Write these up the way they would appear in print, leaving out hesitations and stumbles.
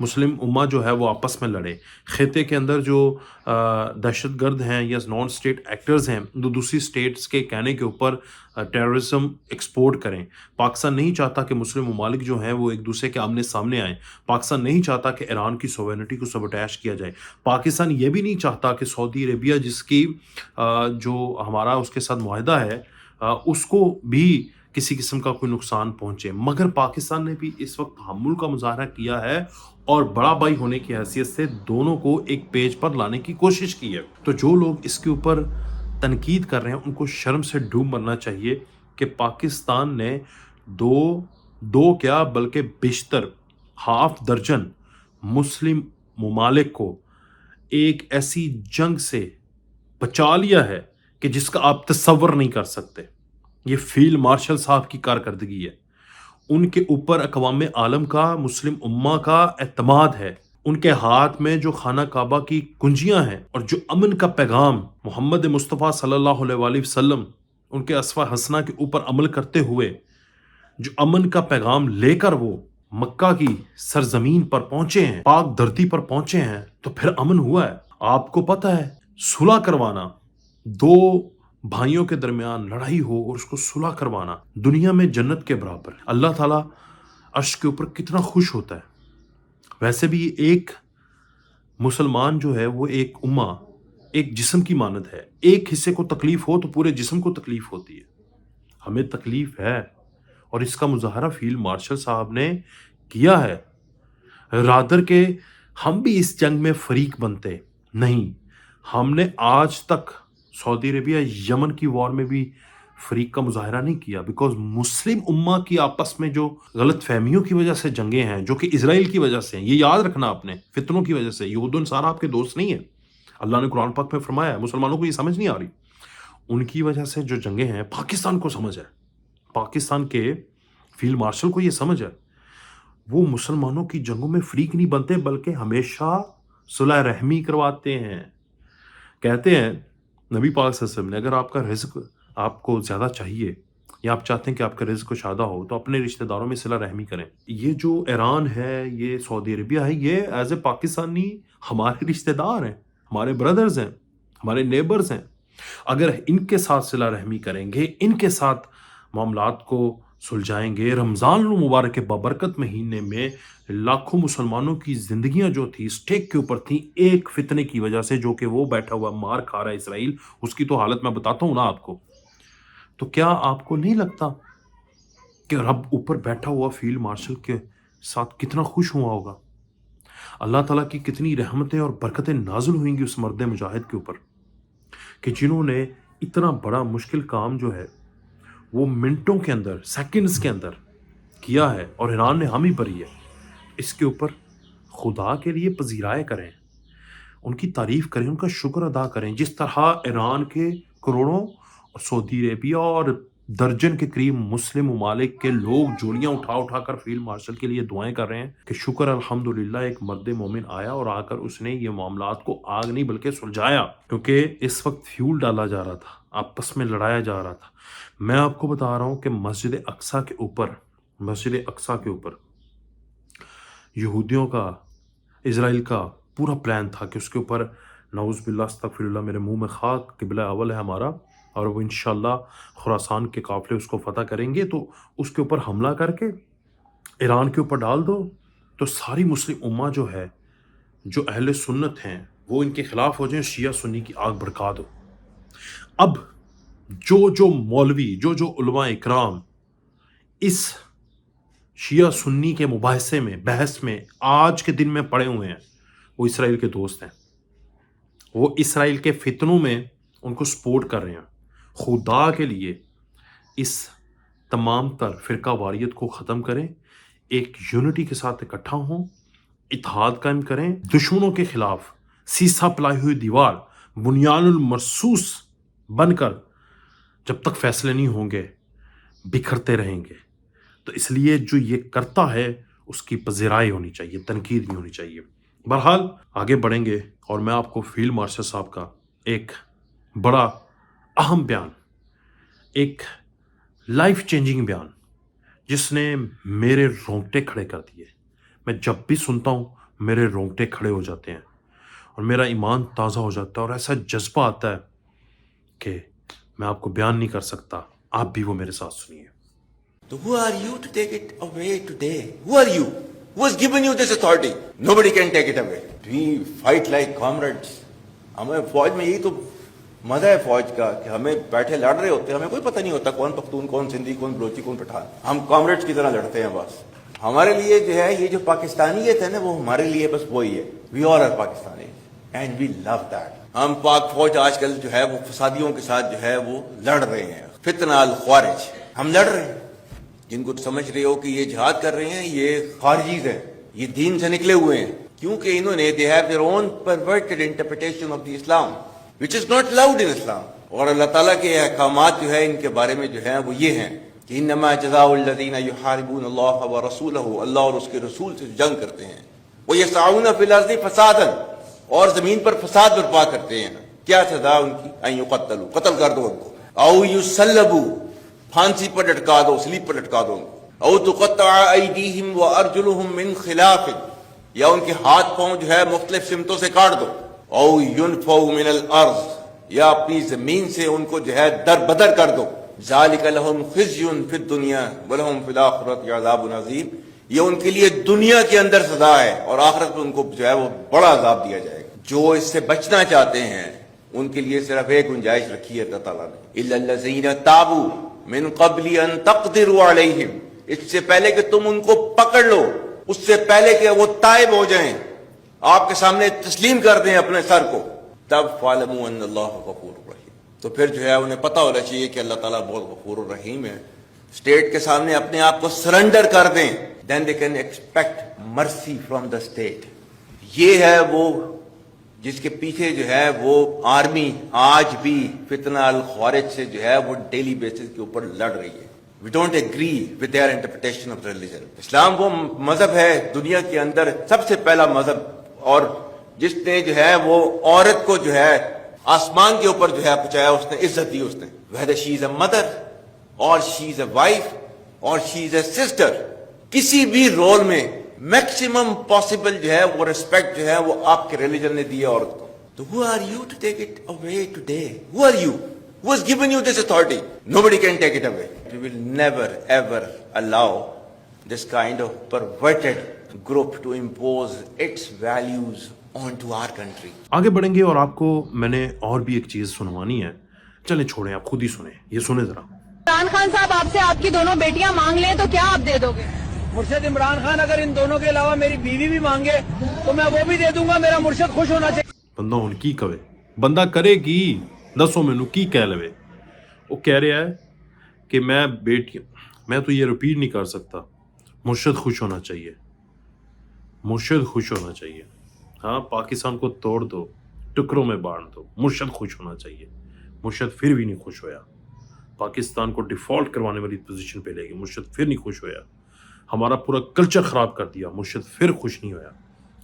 مسلم امہ جو ہے وہ آپس میں لڑے، خطے کے اندر جو دہشت گرد ہیں یا نان اسٹیٹ ایکٹرز ہیں جو دوسری اسٹیٹس کے کہنے کے اوپر ٹیررزم ایکسپورٹ کریں۔ پاکستان نہیں چاہتا کہ مسلم ممالک جو ہیں وہ ایک دوسرے کے آمنے سامنے آئیں۔ پاکستان نہیں چاہتا کہ ایران کی سوورنٹی کو سبوٹیج کیا جائے۔ پاکستان یہ بھی نہیں چاہتا کہ سعودی عربیہ جس کی جو ہمارا اس کے ساتھ معاہدہ ہے اس کو بھی کسی قسم کا کوئی نقصان پہنچے، مگر پاکستان نے بھی اس وقت تحمل کا مظاہرہ کیا ہے اور بڑا بھائی ہونے کی حیثیت سے دونوں کو ایک پیج پر لانے کی کوشش کی ہے۔ تو جو لوگ اس کے اوپر تنقید کر رہے ہیں ان کو شرم سے ڈوب مرنا چاہیے کہ پاکستان نے دو کیا بلکہ بیشتر ہاف درجن مسلم ممالک کو ایک ایسی جنگ سے بچا لیا ہے کہ جس کا آپ تصور نہیں کر سکتے۔ یہ فیلڈ مارشل صاحب کی کارکردگی ہے، ان کے اوپر اقوام عالم کا، مسلم امہ کا اعتماد ہے، ان کے ہاتھ میں جو خانہ کعبہ کی کنجیاں ہیں اور جو امن کا پیغام محمد مصطفیٰ صلی اللہ علیہ وآلہ وسلم ان کے اسوہ حسنہ کے اوپر عمل کرتے ہوئے جو امن کا پیغام لے کر وہ مکہ کی سرزمین پر پہنچے ہیں، پاک دھرتی پر پہنچے ہیں، تو پھر امن ہوا ہے۔ آپ کو پتہ ہے صلح کروانا، دو بھائیوں کے درمیان لڑائی ہو اور اس کو صلح کروانا دنیا میں جنت کے برابر ہے۔ اللہ تعالیٰ عرش کے اوپر کتنا خوش ہوتا ہے۔ ویسے بھی ایک مسلمان جو ہے وہ ایک امہ ایک جسم کی مانند ہے، ایک حصے کو تکلیف ہو تو پورے جسم کو تکلیف ہوتی ہے۔ ہمیں تکلیف ہے اور اس کا مظاہرہ فیلڈ مارشل صاحب نے کیا ہے۔ رادر کہ ہم بھی اس جنگ میں فریق بنتے نہیں، ہم نے آج تک سعودی عربیہ یمن کی وار میں بھی فریق کا مظاہرہ نہیں کیا، بیکاز مسلم امہ کی آپس میں جو غلط فہمیوں کی وجہ سے جنگیں ہیں جو کہ اسرائیل کی وجہ سے ہیں، یہ یاد رکھنا آپ نے، فتنوں کی وجہ سے، یہود و نصارہ آپ کے دوست نہیں ہیں۔ اللہ نے قرآن پاک میں فرمایا ہے، مسلمانوں کو یہ سمجھ نہیں آ رہی، ان کی وجہ سے جو جنگیں ہیں پاکستان کو سمجھ ہے، پاکستان کے فیلڈ مارشل کو یہ سمجھ ہے، وہ مسلمانوں کی جنگوں میں فریق نہیں بنتے بلکہ ہمیشہ صلح رحمی کرواتے ہیں۔ کہتے ہیں نبی پاک صلی اللہ علیہ وسلم نے اگر آپ کا رزق آپ کو زیادہ چاہیے یا آپ چاہتے ہیں کہ آپ کا رزق کشادہ ہو تو اپنے رشتہ داروں میں صلہ رحمی کریں۔ یہ جو ایران ہے، یہ سعودی عربیہ ہے، یہ ایز اے پاکستانی ہمارے رشتہ دار ہیں، ہمارے بردرز ہیں، ہمارے نیبرز ہیں۔ اگر ان کے ساتھ صلہ رحمی کریں گے، ان کے ساتھ معاملات کو سلجھائیں گے، رمضان المبارک کے بابرکت مہینے میں لاکھوں مسلمانوں کی زندگیاں جو تھی اسٹیک کے اوپر تھیں ایک فتنے کی وجہ سے، جو کہ وہ بیٹھا ہوا مار کھا رہا ہے اسرائیل، اس کی تو حالت میں بتاتا ہوں نا آپ کو، تو کیا آپ کو نہیں لگتا کہ رب اوپر بیٹھا ہوا فیلڈ مارشل کے ساتھ کتنا خوش ہوا ہوگا؟ اللہ تعالیٰ کی کتنی رحمتیں اور برکتیں نازل ہوئیں گی اس مرد مجاہد کے اوپر کہ جنہوں نے اتنا بڑا مشکل کام جو ہے وہ منٹوں کے اندر، سیکنڈز کے اندر کیا ہے، اور ایران نے حامی بھری ہے۔ اس کے اوپر خدا کے لیے پذیرائے کریں، ان کی تعریف کریں، ان کا شکر ادا کریں، جس طرح ایران کے کروڑوں اور سعودی عربیہ اور درجن کے قریب مسلم ممالک کے لوگ جوڑیاں اٹھا اٹھا کر فیلڈ مارشل کے لیے دعائیں کر رہے ہیں کہ شکر الحمدللہ ایک مرد مومن آیا اور آ کر اس نے یہ معاملات کو آگ نہیں بلکہ سلجھایا، کیونکہ اس وقت فیول ڈالا جا رہا تھا، آپس میں لڑایا جا رہا تھا۔ میں آپ کو بتا رہا ہوں کہ مسجد اقصیٰ کے اوپر یہودیوں کا، اسرائیل کا پورا پلان تھا کہ اس کے اوپر نعوذ باللہ استغفر اللہ، میرے منہ میں خاک، قبلہ اول ہے ہمارا، اور وہ انشاءاللہ خراسان کے قافلے اس کو فتح کریں گے، تو اس کے اوپر حملہ کر کے ایران کے اوپر ڈال دو تو ساری مسلم امہ جو ہے، جو اہل سنت ہیں، وہ ان کے خلاف ہو جائیں، شیعہ سنی کی آگ بھڑکا دو۔ اب جو مولوی، جو علماء اکرام اس شیعہ سنی کے مباحثے میں، بحث میں آج کے دن میں پڑے ہوئے ہیں، وہ اسرائیل کے دوست ہیں، وہ اسرائیل کے فتنوں میں ان کو سپورٹ کر رہے ہیں۔ خدا کے لیے اس تمام تر فرقہ واریت کو ختم کریں، ایک یونٹی کے ساتھ اکٹھا ہوں، اتحاد قائم کریں، دشمنوں کے خلاف سیسا پلائی ہوئی دیوار، بنیان المرصوص بن کر جب تک فیصلے نہیں ہوں گے بکھرتے رہیں گے۔ تو اس لیے جو یہ کرتا ہے اس کی پذیرائی ہونی چاہیے، تنقید نہیں ہونی چاہیے۔ بہرحال آگے بڑھیں گے اور میں آپ کو فیلڈ مارشل صاحب کا ایک بڑا اہم بیان، ایک لائف چینجنگ بیان، جس نے میرے رونگٹے کھڑے کر دیے، میں جب بھی سنتا ہوں میرے رونگٹے کھڑے ہو جاتے ہیں اور میرا ایمان تازہ ہو جاتا ہے اور ایسا جذبہ آتا ہے کہ میں آپ کو بیان نہیں کر سکتا. آپ بھی وہ میرے ساتھ سنیے. So who are you to take it away today? Who are you? Who has given you this authority? Nobody can take it away. We fight like comrades. ہمیں فوج میں یہی تو مزہ ہے فوج کا کہ ہمیں بیٹھے لڑ رہے ہوتے ہیں, ہمیں کوئی پتہ نہیں ہوتا کون پختون, کون سندھی, کون بلوچی, کون پٹھان. ہم کامریڈز کی طرح لڑتے ہیں بس. ہمارے لیے جو ہے یہ جو پاکستانیت ہے نا وہ ہمارے لیے بس وہی ہے. We all are Pakistani and we love that. ہم پاک فوج آج کل جو ہے وہ فسادیوں کے ساتھ جو ہے وہ لڑ رہے ہیں. فتنہ الخوارج ہم لڑ رہے ہیں. جن کو سمجھ رہے ہو کہ یہ جہاد کر رہے ہیں یہ خارجیز ہیں, یہ دین سے نکلے ہوئے ہیں, کیونکہ انہوں نے they have their own perverted interpretation of the Islam which is not allowed in Islam. اور اللہ تعالیٰ کے احکامات جو ہے ان کے بارے میں جو ہے وہ یہ ہیں کہ انما جزاء الذین یحاربون اللہ ورسولہ, اللہ اور اس کے رسول سے جنگ کرتے ہیں, ویسعون فی الارض فسادا, اور زمین پر فساد برپا کرتے ہیں, کیا سزا ان کی, ان یقتلوا, قتل کر دو ان کو, او یصلبوا, پھانسی پر لٹکا دو, سلیب پر لٹکا دو, او تقطع ایدیہم وارجلہم من خلاف, یا ان کے ہاتھ پاؤں جو ہے مختلف سمتوں سے کاٹ دو, او ینفوا من الارض, یا اپنی زمین سے ان کو جو ہے در بدر کر دو. ذالک لہم خزی فی الدنیا ولہم فی الآخرۃ عذاب عظیم, یہ ان کے لیے دنیا کے اندر سزا ہے اور آخرت میں ان کو جو ہے وہ بڑا عذاب دیا جائے گا. جو اس سے بچنا چاہتے ہیں ان کے لیے صرف ایک گنجائش رکھی ہے اللہ تعالیٰ نے, الا الذین تابوا من قبل ان تقدروا علیہم, اس سے پہلے کہ تم ان کو پکڑ لو, اس سے پہلے کہ وہ تائب ہو جائیں, آپ کے سامنے تسلیم کر دیں اپنے سر کو, تب فعلموا ان اللہ غفور رحیم, تو پھر جو ہے انہیں پتہ ہونا چاہیے کہ اللہ تعالیٰ بہت غفور الرحیم ہے. اسٹیٹ کے سامنے اپنے آپ کو سرنڈر کر دیں, دین دے کین ایکسپیکٹ مرسی فرام دا اسٹیٹ. یہ ہے وہ جس کے پیچھے جو ہے وہ آرمی آج بھی فتنہ الخوارج سے جو ہے وہ ڈیلی بیسس کے اوپر لڑ رہی ہے. We don't agree with their interpretation of religion. اسلام وہ مذہب ہے دنیا کے اندر سب سے پہلا مذہب, اور جس نے جو ہے وہ عورت کو جو ہے آسمان کے اوپر جو ہے پہنچایا, اس نے عزت دی. اس نے whether she is a mother or she is a wife or she is a sister, کسی بھی رول میں میکسیمم پاسبل جو ہے وہ ریسپیکٹ جو ہے وہ آپ کے ریلیجن نے دی ہے عورت کو. تو who are you to take it away today? Who are you? Who has given you this authority? Nobody can take it away. We will never ever allow this kind of perverted group to impose its values onto our country. آگے بڑھیں گے اور آپ کو میں نے اور بھی ایک چیز سنوانی ہے. چلیں چھوڑیں, آپ خود ہی سنیں, یہ سنیں ذرا. عمران خان صاحب آپ سے آپ کی دونوں بیٹیاں مانگ لیں تو کیا آپ دے دو گے؟ مرشد عمران خان اگر ان دونوں کے علاوہ میری بیوی بھی مانگے تو میں وہ بھی دے دوں گا. میرا مرشد خوش ہونا چاہیے. بندہ ہن کی کہے, بندہ کرے کی, دسو مینوں کی کہہ لوے. وہ کہہ رہا ہے کہ میں تو یہ رپیٹ نہیں کر سکتا, مرشد خوش ہونا چاہیے, مرشد خوش ہونا چاہیے. ہاں, پاکستان کو توڑ دو, ٹکڑوں میں بانٹ دو, مرشد خوش ہونا چاہیے. مرشد پھر بھی نہیں خوش ہویا. پاکستان کو ڈیفالٹ کروانے والی پوزیشن پہ لے گئے, مرشد پھر نہیں خوش ہویا. ہمارا پورا کلچر خراب کر دیا, مرشد پھر خوش نہیں ہویا.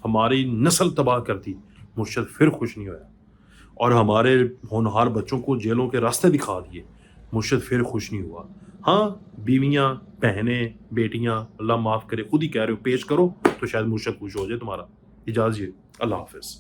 ہماری نسل تباہ کر دی, مرشد پھر خوش نہیں ہویا. اور ہمارے ہونہار بچوں کو جیلوں کے راستے دکھا دیے, مرشد پھر خوش نہیں ہوا. ہاں, بیویاں, بہنیں, بیٹیاں, اللہ معاف کرے, خود ہی کہہ رہے ہو, پیش کرو تو شاید مرشد خوش ہو جائے تمہارا. اجازت, اللہ حافظ.